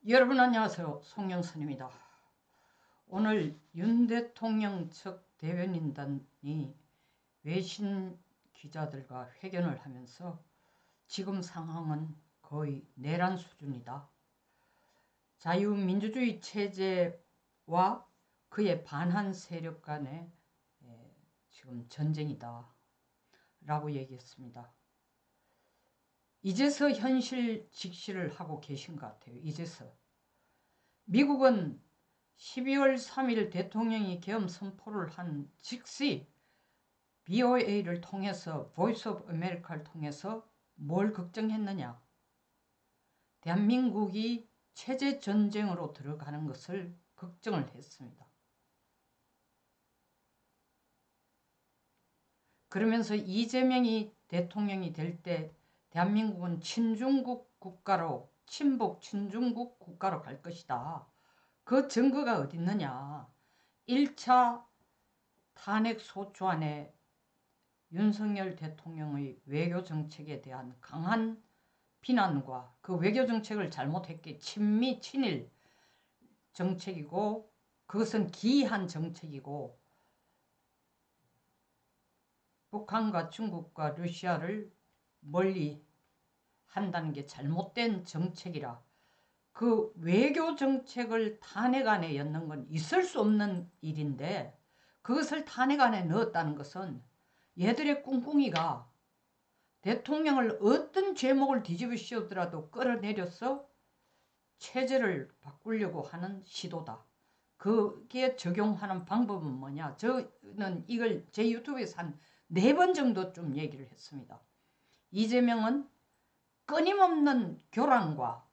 여러분 안녕하세요. 송영선입니다. 오늘 윤 대통령 측 대변인단이 외신 기자들과 회견을 하면서 지금 상황은 거의 내란 수준이다. 자유민주주의 체제와 그에 반한 세력 간의 지금 전쟁이다 라고 얘기했습니다. 이제서 현실 직시를 하고 계신 것 같아요. 이제서. 미국은 12월 3일 대통령이 계엄 선포를 한 즉시 BOA를 통해서 보이스 오브 아메리카를 통해서 뭘 걱정했느냐. 대한민국이 체제 전쟁으로 들어가는 것을 걱정을 했습니다. 그러면서 이재명이 대통령이 될 때 대한민국은 친중국 국가로 친북 친중국 국가로 갈 것이다. 그 증거가 어디 있느냐. 1차 탄핵 소추안에 윤석열 대통령의 외교 정책에 대한 강한 비난과 그 외교 정책을 잘못했기에 친미 친일 정책이고 그것은 기이한 정책이고 북한과 중국과 러시아를 멀리 한다는 게 잘못된 정책이라 그 외교 정책을 탄핵안에 넣는 건 있을 수 없는 일인데 그것을 탄핵안에 넣었다는 것은 얘들의 꿍꿍이가 대통령을 어떤 제목을 뒤집어 씌우더라도 끌어내려서 체제를 바꾸려고 하는 시도다. 그게 적용하는 방법은 뭐냐. 저는 이걸 제 유튜브에서 한 4번 정도 좀 얘기를 했습니다. 이재명은 끊임없는 교란과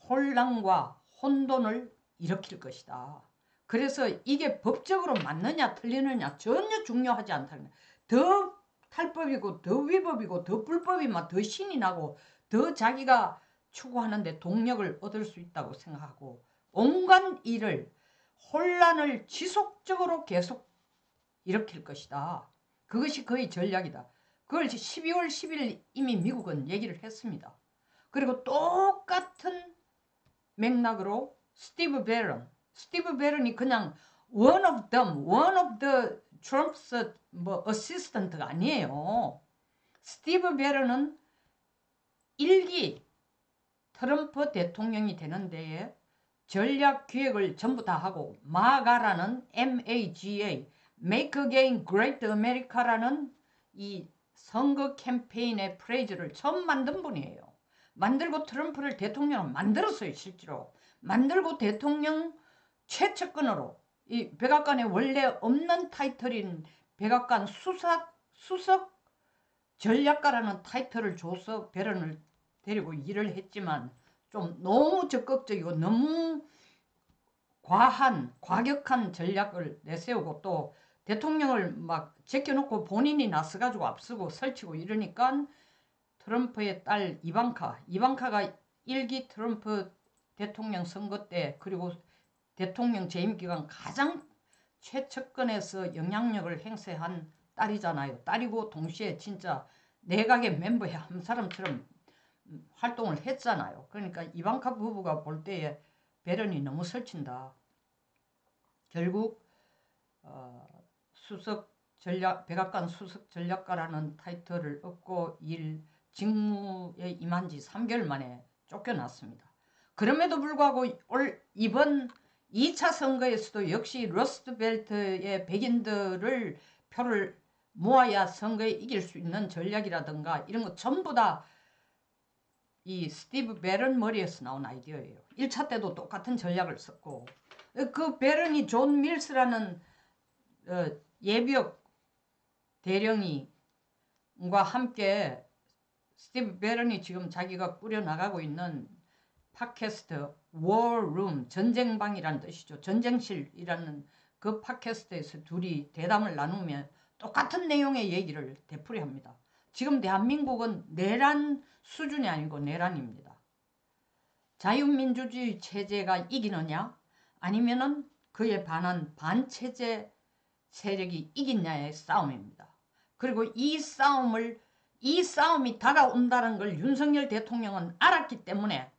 혼란과 혼돈을 일으킬 것이다. 그래서 이게 법적으로 맞느냐 틀리느냐 전혀 중요하지 않다는 거예요. 더 탈법이고 더 위법이고 더 불법이면 더 신이 나고 더 자기가 추구하는데 동력을 얻을 수 있다고 생각하고 온갖 일을 혼란을 지속적으로 계속 일으킬 것이다. 그것이 그의 전략이다. 그걸 12월 10일 이미 미국은 얘기를 했습니다. 그리고 똑같은 맥락으로 스티브 베런이 그냥 one of the Trump's assistant가 아니에요. 스티브 베런은 1기 트럼프 대통령이 되는 데에 전략 기획을 전부 다 하고 마가라는 MAGA Make Again Great America라는 이 선거 캠페인의 프레이즈를 처음 만든 분이에요. 만들고 트럼프를 대통령을 만들었어요. 실제로 만들고 대통령 최측근으로 이 백악관에 원래 없는 타이틀인 백악관 수석 전략가라는 타이틀을 줘서 베런을 데리고 일을 했지만 좀 너무 적극적이고 너무 과격한 전략을 내세우고 또 대통령을 막 제껴놓고 본인이 나서가지고 앞서고 설치고 이러니까 트럼프의 딸 이방카가 1기 트럼프 대통령 선거 때 그리고 대통령 재임 기간 가장 최측근에서 영향력을 행사한 딸이잖아요. 딸이고 동시에 진짜 내각의 멤버의 한 사람처럼 활동을 했잖아요. 그러니까 이방카 부부가 볼 때에 베런이 너무 설친다. 결국 백악관 수석 전략가라는 타이틀을 얻고 직무에 임한 지 3개월 만에 쫓겨났습니다. 그럼에도 불구하고 이번 2차 선거에서도 역시 러스트벨트의 백인들을 표를 모아야 선거에 이길 수 있는 전략이라든가 이런 거 전부 다 이 스티브 베런 머리에서 나온 아이디어예요. 1차 때도 똑같은 전략을 썼고 그 베런이 존 밀스라는 예비역 대령이과 함께 스티브 베런이 지금 자기가 꾸려나가고 있는 팟캐스트 워룸 전쟁방이라는 뜻이죠. 전쟁실이라는 그 팟캐스트에서 둘이 대담을 나누며 똑같은 내용의 얘기를 되풀이합니다. 지금 대한민국은 내란 수준이 아니고 내란입니다. 자유민주주의 체제가 이기느냐 아니면은 그에 반한 반체제 세력이 이기냐의 싸움입니다. 그리고 이 싸움이 다가온다는 걸 윤석열 대통령은 알았기 때문에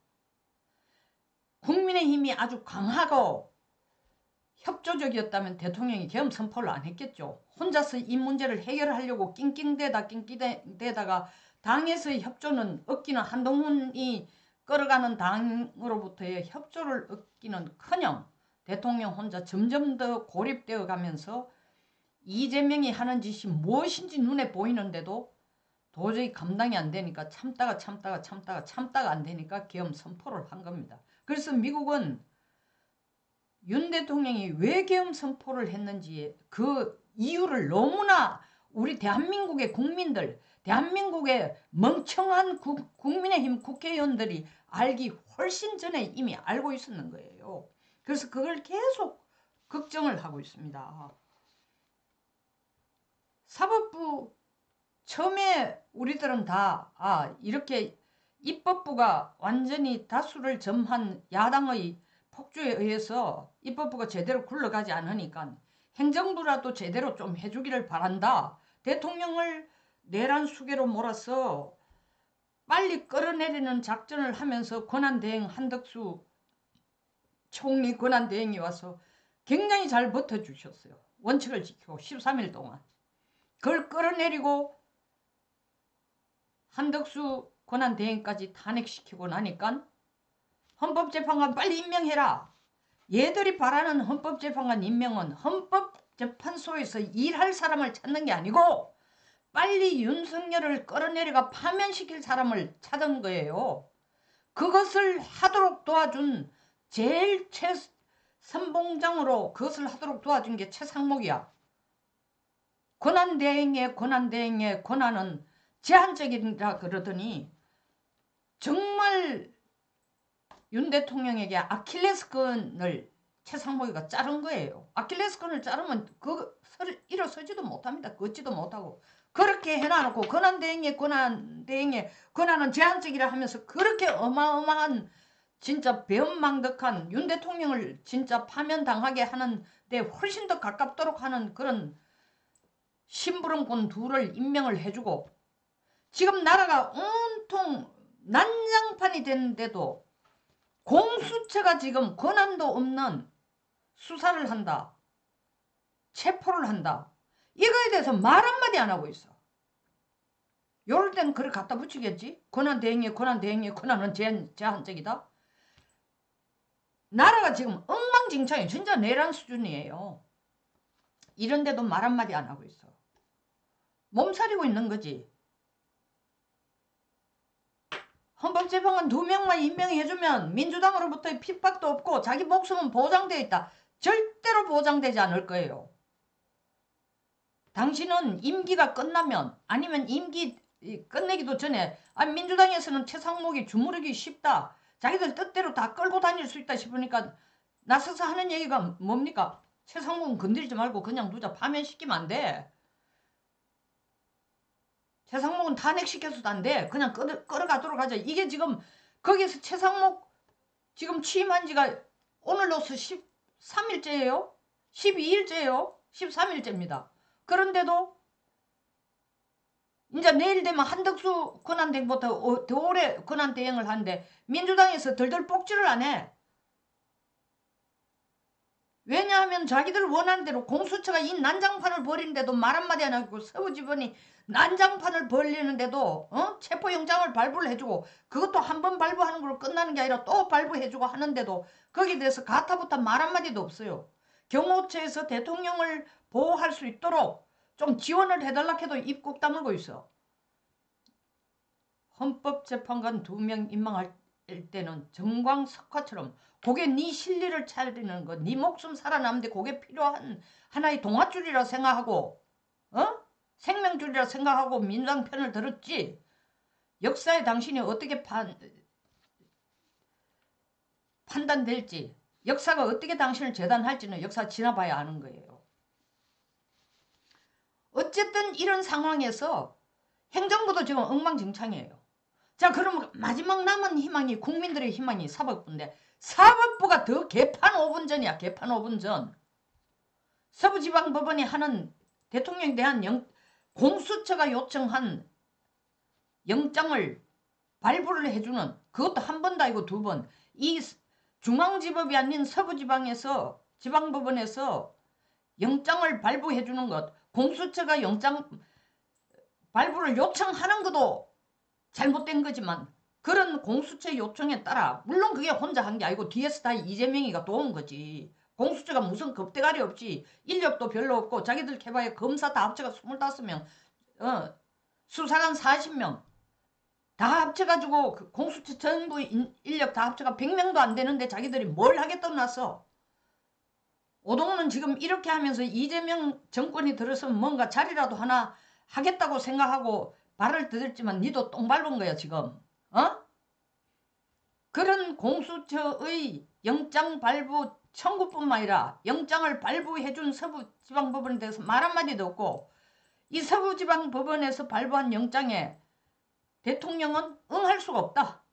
국민의힘이 아주 강하고 협조적이었다면 대통령이 계엄 선포를 안 했겠죠. 혼자서 이 문제를 해결하려고 낑낑대다가 당에서의 협조는 얻기는 한동훈이 끌어가는 당으로부터의 협조를 얻기는커녕 대통령 혼자 점점 더 고립되어 가면서 이재명이 하는 짓이 무엇인지 눈에 보이는데도 도저히 감당이 안 되니까 참다가 안 되니까 계엄 선포를 한 겁니다. 그래서 미국은 윤 대통령이 왜 계엄 선포를 했는지 그 이유를 너무나 우리 대한민국의 국민들, 대한민국의 멍청한 국민의힘 국회의원들이 알기 훨씬 전에 이미 알고 있었는 거예요. 그래서 그걸 계속 걱정을 하고 있습니다. 사법부 처음에 우리들은 다 이렇게 입법부가 완전히 다수를 점한 야당의 폭주에 의해서 입법부가 제대로 굴러가지 않으니까 행정부라도 제대로 좀 해주기를 바란다. 대통령을 내란 수계로 몰아서 빨리 끌어내리는 작전을 하면서 권한대행 한덕수 총리 권한대행이 와서 굉장히 잘 버텨주셨어요. 원칙을 지키고 13일 동안. 그걸 끌어내리고 한덕수 권한대행까지 탄핵시키고 나니까 헌법재판관 빨리 임명해라. 얘들이 바라는 헌법재판관 임명은 헌법재판소에서 일할 사람을 찾는 게 아니고 빨리 윤석열을 끌어내려가 파면시킬 사람을 찾은 거예요. 그것을 하도록 도와준 제일 최선봉장으로 그것을 하도록 도와준 게 최상목이야. 권한대행의 권한은 제한적이라 그러더니 정말 윤 대통령에게 아킬레스건을 최상목이가 자른 거예요. 아킬레스건을 자르면 일어서지도 못합니다. 걷지도 못하고. 그렇게 해놔놓고 권한대행의 권한은 제한적이라 하면서 그렇게 어마어마한 진짜 배은망덕한 윤 대통령을 진짜 파면당하게 하는데 훨씬 더 가깝도록 하는 그런 심부름꾼 둘을 임명을 해주고 지금 나라가 온통 난장판이 됐는데도 공수처가 지금 권한도 없는 수사를 한다. 체포를 한다. 이거에 대해서 말 한마디 안 하고 있어. 요럴 땐 그걸 갖다 붙이겠지. 권한은 제한적이다. 나라가 지금 엉망진창이에요. 진짜 내란 수준이에요. 이런데도 말 한마디 안 하고 있어. 몸살이고 있는 거지. 헌법재판관 2명만 임명해주면 민주당으로부터의 핍박도 없고 자기 목숨은 보장되어 있다. 절대로 보장되지 않을 거예요. 당신은 임기가 끝나면 아니면 임기 끝내기도 전에 민주당에서는 최상목이 주무르기 쉽다. 자기들 뜻대로 다 끌고 다닐 수 있다 싶으니까 나서서 하는 얘기가 뭡니까? 최상목은 건드리지 말고 그냥 두자. 파면시키면 안 돼. 최상목은 탄핵시켜서도 안 돼. 그냥 끌어가도록 하자. 이게 지금 거기에서 최상목 지금 취임한 지가 오늘로서 13일째예요. 12일째예요. 13일째입니다. 그런데도 이제 내일 되면 한덕수 권한대행부터 더 오래 권한대행을 하는데 민주당에서 덜덜 뽑지를 안 해. 왜냐하면 자기들 원하는 대로 공수처가 이 난장판을 벌이는데도 말 한마디 안 하고 서부지법이 난장판을 벌리는데도 체포영장을 발부를 해주고 그것도 한 번 발부하는 걸로 끝나는 게 아니라 또 발부해주고 하는데도 거기에 대해서 가타부타 말 한마디도 없어요. 경호처에서 대통령을 보호할 수 있도록 좀 지원을 해달라 해도 입 꾹 다물고 있어. 헌법재판관 2명 임명할 때는 정광석화처럼 그게 네 실리를 차리는 거, 네 목숨 살아남는데 그게 필요한 하나의 동아줄이라 생각하고 생명줄이라 생각하고 민주당 편을 들었지. 역사에 당신이 어떻게 판단될지, 역사가 어떻게 당신을 재단할지는 역사 지나봐야 아는 거예요. 어쨌든 이런 상황에서 행정부도 지금 엉망진창이에요. 자, 그럼 마지막 남은 희망이 국민들의 희망이 사법부인데 사법부가 더 개판 5분 전이야. 개판 5분 전. 서부지방법원이 하는 대통령에 대한 공수처가 요청한 영장을 발부를 해주는 그것도 한 번도 아니고 2번. 이 중앙지법이 아닌 서부지방에서 지방법원에서 영장을 발부해 주는 것, 공수처가 영장 발부를 요청하는 것도 잘못된 거지만 그런 공수처 요청에 따라 물론 그게 혼자 한 게 아니고 뒤에서 다 이재명이가 도운 거지. 공수처가 무슨 겁대가리 없이 인력도 별로 없고 자기들 캐봐야 검사 다 합쳐가 25명 수사관 40명 다 합쳐가지고 그 공수처 전부 인력 다 합쳐가 100명도 안 되는데 자기들이 뭘 하겠다고 나서 오동훈은 지금 이렇게 하면서 이재명 정권이 들어서면 뭔가 자리라도 하나 하겠다고 생각하고 발을 들었지만 니도 똥 밟은 거야 지금. 그런 공수처의 영장 발부 청구뿐만 아니라 영장을 발부해준 서부지방법원에 대해서 말 한마디도 없고 이 서부지방법원에서 발부한 영장에 대통령은 응할 수가 없다.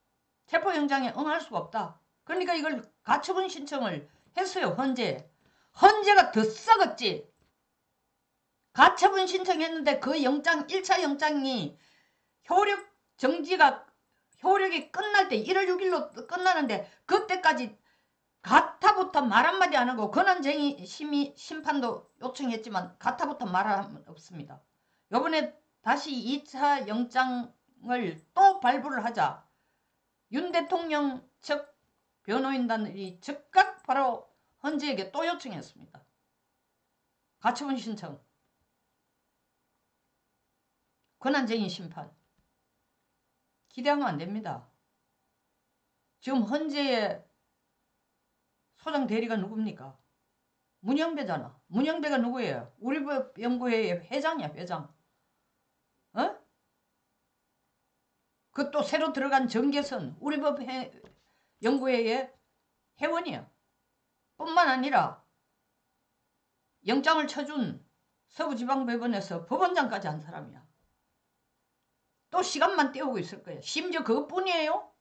체포영장에 응할 수가 없다. 그러니까 이걸 가처분 신청을 했어요. 헌재가 더 썩었지. 가처분 신청했는데 그 영장 1차 영장이 효력이 끝날 때 1월 6일로 끝나는데 그때까지 가타부터 말 한마디 안 하고 권한쟁의 심판도 요청했지만 가타부터 말 없습니다. 요번에 다시 2차 영장을 또 발부를 하자 윤 대통령 측 변호인단이 즉각 바로 헌재에게 또 요청했습니다. 가처분 신청, 권한쟁의 심판. 기대하면 안 됩니다. 지금 헌재의 소장 대리가 누굽니까? 문영배잖아. 문영배가 누구예요? 우리법 연구회의 회장이야, 회장. 그 또 새로 들어간 정계선 우리법 연구회의 회원이야. 뿐만 아니라 영장을 쳐준 서부지방법원에서 법원장까지 한 사람이야. 또 시간만 때우고 있을 거야. 심지어 그것뿐이에요.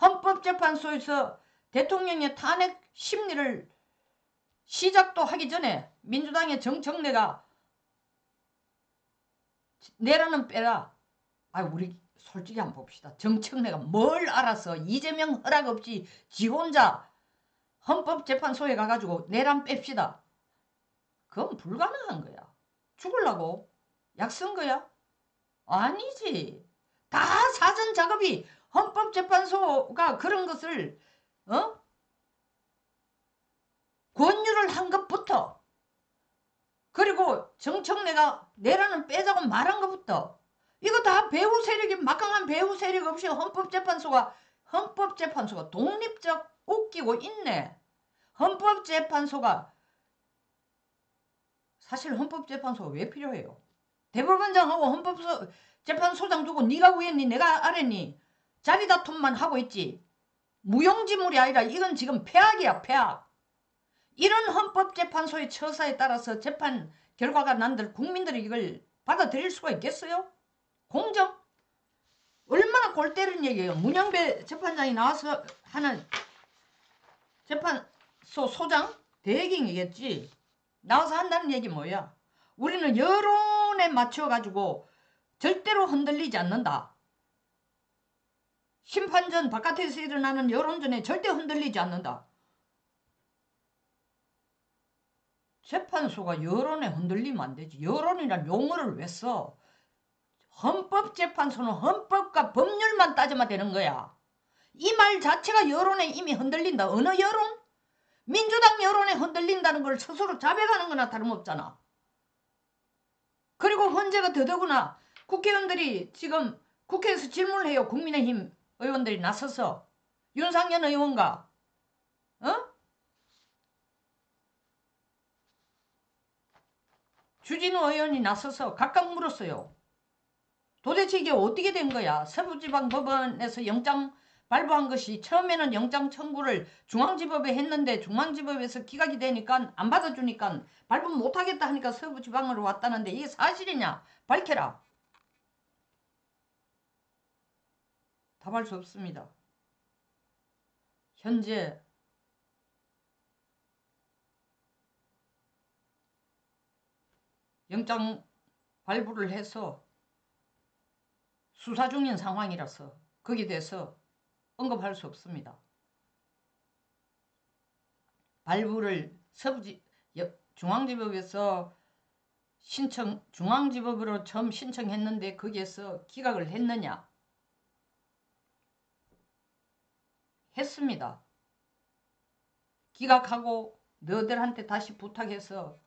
헌법재판소에서 대통령의 탄핵 심리를 시작도 하기 전에 민주당의 정청래가 내라는 빼라. 우리 솔직히 한번 봅시다. 정청래가 뭘 알아서 이재명 허락 없이 지 혼자 헌법재판소에 가가지고 내란 뺍시다. 그건 불가능한 거야. 죽으려고? 약 쓴 거야? 아니지. 다 사전 작업이 헌법재판소가 그런 것을 권유를 한 것부터 그리고 정청래가 내라는 빼자고 말한 것부터 이거 다 배후 세력이 막강한 배후 세력 없이 헌법재판소가 독립적 웃기고 있네. 사실 헌법재판소가 왜 필요해요? 대법원장하고 헌법재판소장 두고 네가 위했니 내가 아랬니 자리 다툼만 하고 있지. 무용지물이 아니라 이건 지금 폐악이야, 폐악. 이런 헌법재판소의 처사에 따라서 재판 결과가 난들 국민들이 이걸 받아들일 수가 있겠어요? 공정? 얼마나 골 때리는 얘기예요. 문영배 재판장이 나와서 하는 재판소 소장? 대행이겠지. 나와서 한다는 얘기 뭐야? 우리는 여론에 맞춰가지고 절대로 흔들리지 않는다. 심판전 바깥에서 일어나는 여론전에 절대 흔들리지 않는다. 재판소가 여론에 흔들리면 안 되지. 여론이란 용어를 왜 써? 헌법재판소는 헌법과 법률만 따지면 되는 거야. 이 말 자체가 여론에 이미 흔들린다. 어느 여론? 민주당 여론에 흔들린다는 걸 스스로 자백하는 거나 다름없잖아. 그리고 헌재가 더더구나 국회의원들이 지금 국회에서 질문을 해요. 국민의힘 의원들이 나서서 윤상현 의원과 주진우 의원이 나서서 각각 물었어요. 도대체 이게 어떻게 된 거야? 서부지방법원에서 영장 발부한 것이 처음에는 영장 청구를 중앙지법에 했는데 중앙지법에서 기각이 되니까 안 받아주니까 발부 못하겠다 하니까 서부지방으로 왔다는데 이게 사실이냐? 밝혀라. 답할 수 없습니다. 현재 영장 발부를 해서 수사 중인 상황이라서 거기에 대해서 언급할 수 없습니다. 발부를 중앙지법에서 중앙지법으로 처음 신청했는데 거기에서 기각을 했느냐? 했습니다. 기각하고 너희들한테 다시 부탁해서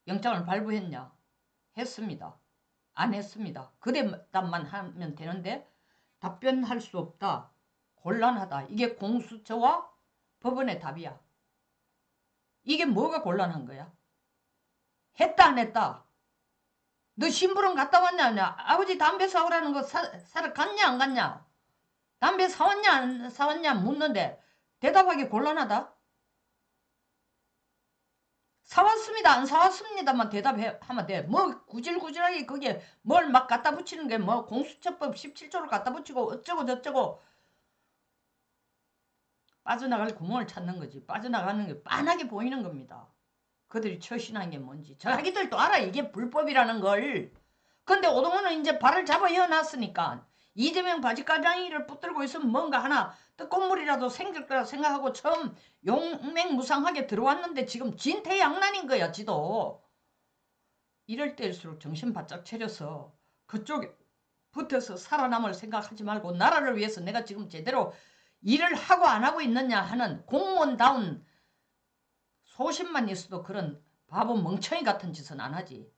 영장을 발부했냐? 했습니다. 안 했습니다. 그 대답만 하면 되는데 답변할 수 없다. 곤란하다. 이게 공수처와 법원의 답이야. 이게 뭐가 곤란한 거야? 했다 안 했다? 너 심부름 갔다 왔냐? 아버지 담배 사오라는 거 사러 갔냐 안 갔냐? 담배 사왔냐 안 사왔냐 묻는데 대답하기 곤란하다? 사왔습니다 안 사왔습니다만 대답하면 돼. 뭐 구질구질하게 거기에 뭘 막 갖다 붙이는 게 뭐 공수처법 17조를 갖다 붙이고 어쩌고 저쩌고 빠져나갈 구멍을 찾는 거지. 빠져나가는 게 빤하게 보이는 겁니다. 그들이 처신한 게 뭔지 자기들도 알아. 이게 불법이라는 걸. 근데 오동훈은 이제 발을 잡아 이어놨으니까 이재명 바지가랑이를 붙들고 있으면 뭔가 하나 뜨꽃물이라도 생길 거라 생각하고 처음 용맹무상하게 들어왔는데 지금 진퇴양난인 거야. 지도. 이럴 때일수록 정신 바짝 차려서 그쪽에 붙어서 살아남을 생각하지 말고 나라를 위해서 내가 지금 제대로 일을 하고 안 하고 있느냐 하는 공무원다운 소신만 있어도 그런 바보 멍청이 같은 짓은 안 하지.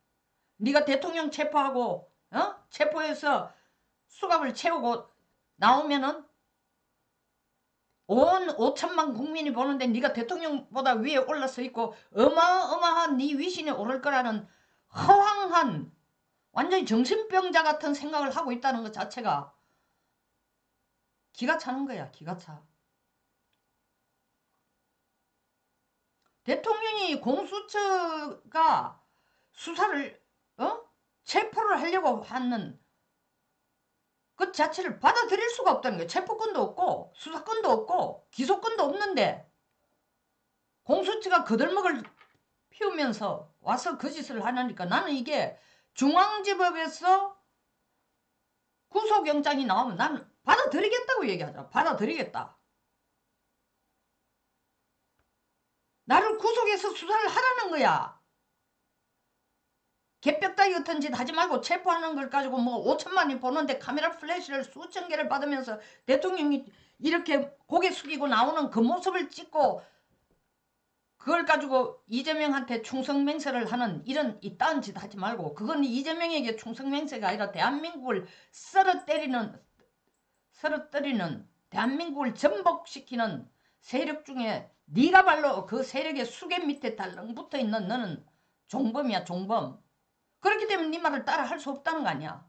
네가 대통령 체포하고 체포해서 수갑을 채우고 나오면은 온 5천만 국민이 보는데 네가 대통령보다 위에 올라서 있고 어마어마한 네 위신이 오를 거라는 허황한 완전히 정신병자 같은 생각을 하고 있다는 것 자체가 기가 차는 거야. 기가 차. 대통령이 공수처가 수사를 체포를 하려고 하는 그 자체를 받아들일 수가 없다는 거예요. 체포권도 없고 수사권도 없고 기소권도 없는데 공수처가 거들먹을 피우면서 와서 그 짓을 하니까 나는 이게 중앙지법에서 구속영장이 나오면 나는 받아들이겠다고 얘기하자. 받아들이겠다. 나를 구속해서 수사를 하라는 거야. 개벽다이 같은 짓 하지 말고 체포하는 걸 가지고 뭐 5천만이 보는데 카메라 플래시를 수천 개를 받으면서 대통령이 이렇게 고개 숙이고 나오는 그 모습을 찍고 그걸 가지고 이재명한테 충성맹세를 하는 이런 이딴 짓 하지 말고 그건 이재명에게 충성맹세가 아니라 대한민국을 썰어뜨리는 대한민국을 전복시키는 세력 중에 네가 발로 그 세력의 수계 밑에 달랑 붙어있는 너는 종범이야. 종범. 그렇기 때문에 네 말을 따라 할 수 없다는 거 아니야.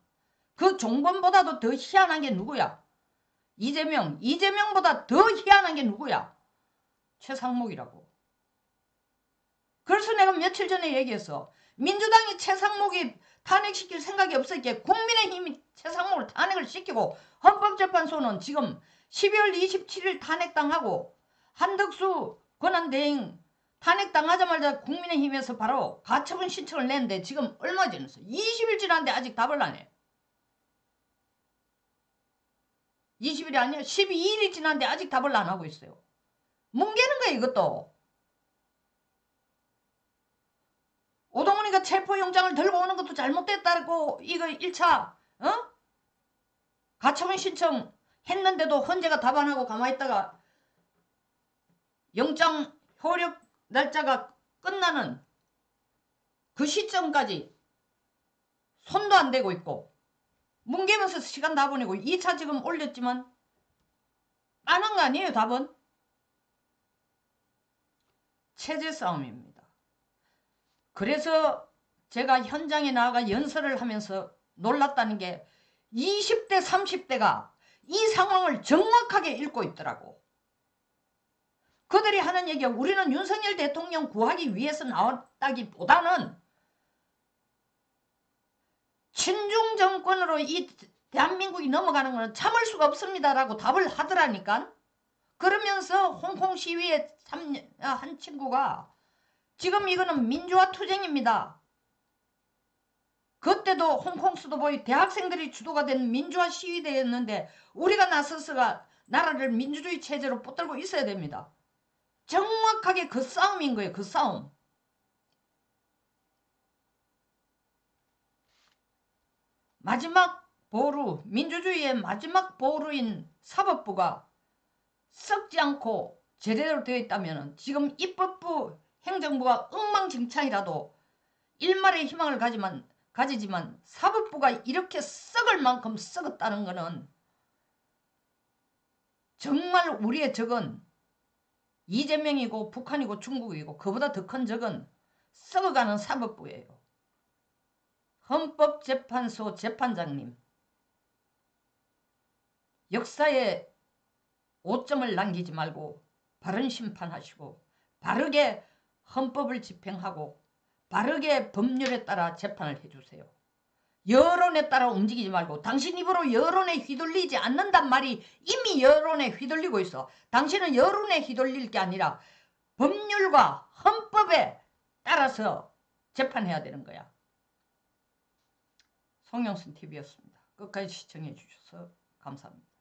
그 종범보다도 더 희한한 게 누구야? 이재명보다 더 희한한 게 누구야? 최상목이라고. 그래서 내가 며칠 전에 얘기했어. 민주당이 최상목이 탄핵시킬 생각이 없었기에 국민의힘이 최상목을 탄핵을 시키고 헌법재판소는 지금 12월 27일 탄핵당하고 한덕수 권한대행 탄핵당하자마자 국민의힘에서 바로 가처분 신청을 냈는데 지금 얼마 지났어? 20일 지났는데 아직 답을 안 해. 20일이 아니야. 12일이 지났는데 아직 답을 안 하고 있어요. 뭉개는 거야 이것도. 오동훈이가 체포영장을 들고 오는 것도 잘못됐다고 이거 1차 가처분 신청 했는데도 헌재가 답 안 하고 가만히 있다가 영장 효력 날짜가 끝나는 그 시점까지 손도 안 대고 있고 뭉개면서 시간 다 보내고 2차 지금 올렸지만 안 한 거 아니에요. 답은 체제 싸움입니다. 그래서 제가 현장에 나가 연설을 하면서 놀랐다는 게 20대 30대가 이 상황을 정확하게 읽고 있더라고. 그들이 하는 얘기가 우리는 윤석열 대통령 구하기 위해서 나왔다기보다는 친중 정권으로 이 대한민국이 넘어가는 것은 참을 수가 없습니다라고 답을 하더라니까. 그러면서 홍콩 시위에 한 친구가 지금 이거는 민주화 투쟁입니다. 그때도 홍콩 수도보의 대학생들이 주도가 된 민주화 시위대였는데 우리가 나라를 민주주의 체제로 붙들고 있어야 됩니다. 정확하게 그 싸움인 거예요. 그 싸움. 마지막 보루, 민주주의의 마지막 보루인 사법부가 썩지 않고 제대로 되어 있다면 지금 입법부, 행정부가 엉망진창이라도 일말의 희망을 가지지만 사법부가 이렇게 썩을 만큼 썩었다는 것은 정말 우리의 적은 이재명이고 북한이고 중국이고 그보다 더 큰 적은 썩어가는 사법부예요. 헌법재판소 재판장님, 역사에 오점을 남기지 말고 바른 심판하시고 바르게 헌법을 집행하고 바르게 법률에 따라 재판을 해주세요. 여론에 따라 움직이지 말고 당신 입으로 여론에 휘둘리지 않는단 말이 이미 여론에 휘둘리고 있어. 당신은 여론에 휘둘릴 게 아니라 법률과 헌법에 따라서 재판해야 되는 거야. 송영순TV였습니다. 끝까지 시청해 주셔서 감사합니다.